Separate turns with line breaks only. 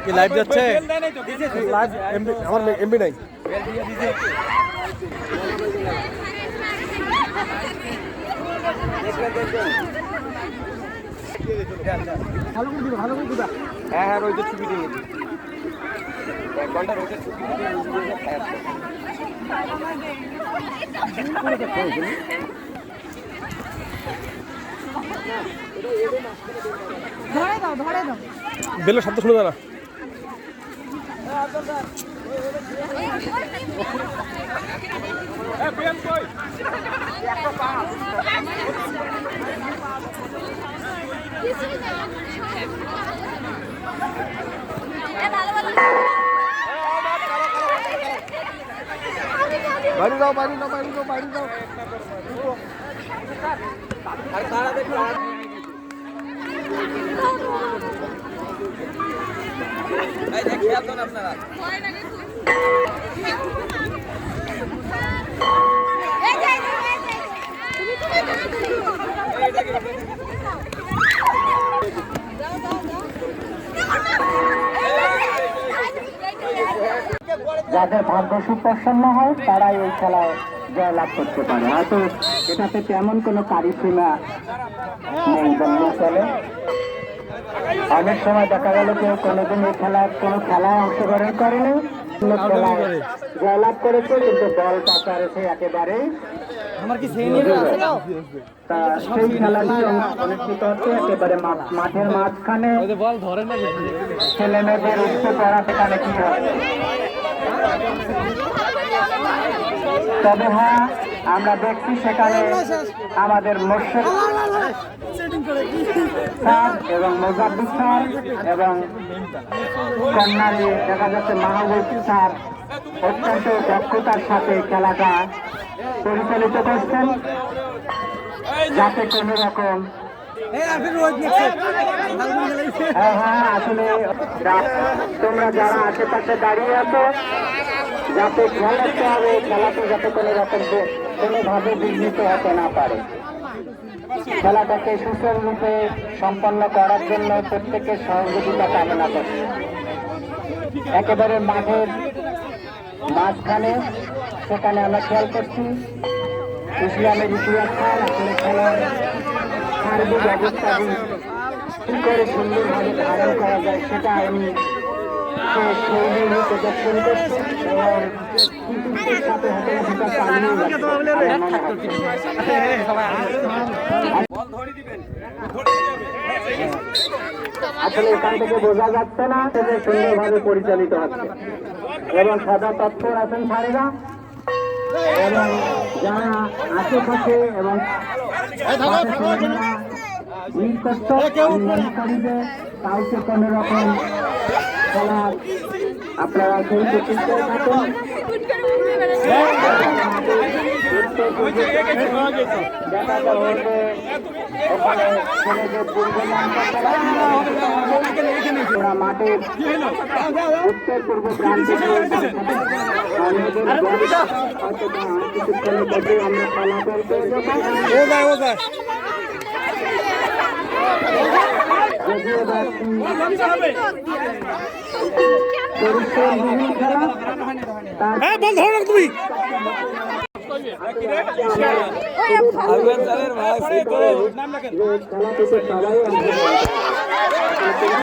কি লাইভ যাচ্ছে? Live MB আমার এমবি নাই। ভালো করে দিবা, ভালো করে দিবা। হ্যাঁ হ্যাঁ, রোজের ছুটি দিয়ে দিই। 1 ঘন্টা রোজের ছুটি দিয়ে
ধরে দাও, ধরে দাও।
বেলের শব্দ শুনে না। বাড়ি যাও, বাড়ি যাও, বাড়ি যাও, বাড়ি যাও। আর তারা দেখো এই দেখ খেয়াল করুন আপনারা।
যাদের ভাগ্য সুপ্রসন্ন হয় তারাই এই খেলায় জয়লাভ করতে পারে। হয়তো এটাতে তেমন কোনো কারিসীমা নেই বললেই চলে। অনেক সময় দেখা গেল কেউ কোনোদিন এই খেলায় অংশগ্রহণ করেনি, খেলায় জয়লাভ করেছে, কিন্তু বল পাচারেছে একেবারেই। সেই খেলাটি অনুষ্ঠিত হচ্ছে একেবারে মাঠের মাঝখানে। ছেলেমেয়েদের উঠতে পড়া সেখানে কি হবে। তবে হ্যাঁ, আমরা দেখছি সেখানে আমাদের মোর্শেদ স্যার এবং মোজাব্বির স্যার এবং কর্নালি দেখা যাচ্ছে মাহবুব স্যার অত্যন্ত দক্ষতার সাথে খেলাটা পরিচালিত করছেন, যাতে কোনো রকম হ্যাঁ আসলে তোমরা যারা আশেপাশে দাঁড়িয়ে আছো, যাতে খেলাতে হবে, খেলাতে যাতে কোনো রকম কোনোভাবে বিঘ্নিত হতে না পারে। খেলাটাকে সুচারুরূপে সম্পন্ন করার জন্য প্রত্যেকের সহযোগিতা কামনা করছি। একেবারে মাঠের মাঝখানে সেখানে আমরা খেয়াল করছি ইসলামের ইতিহাস খান আসলে খেলার সার্বিক অবস্থাটি কি করে সুন্দরভাবে ধারণ করা যায় সেটা আমি শৈলী প্রদর্শন করছি এবং কৃতিত্বের সাথে হয়তো সেটা চালিয়ে আসলে এখান থেকে বোঝা যাচ্ছে না যে সুন্দরভাবে পরিচালিত হচ্ছে এবং সদা তৎপর আছেন স্যারেরা এবং যারা আশেপাশে এবং কাউকে কোনো রকম খেলা আপনারা সেই প্রতিষ্ঠায় থাকেন। দেখা যাবে ওখানে ছেলেদের ওরা মাঠের উত্তর পূর্ব প্রান্তে কিছুক্ষণের মধ্যে আমরা ফলাফল পেয়ে যাবো। তুমি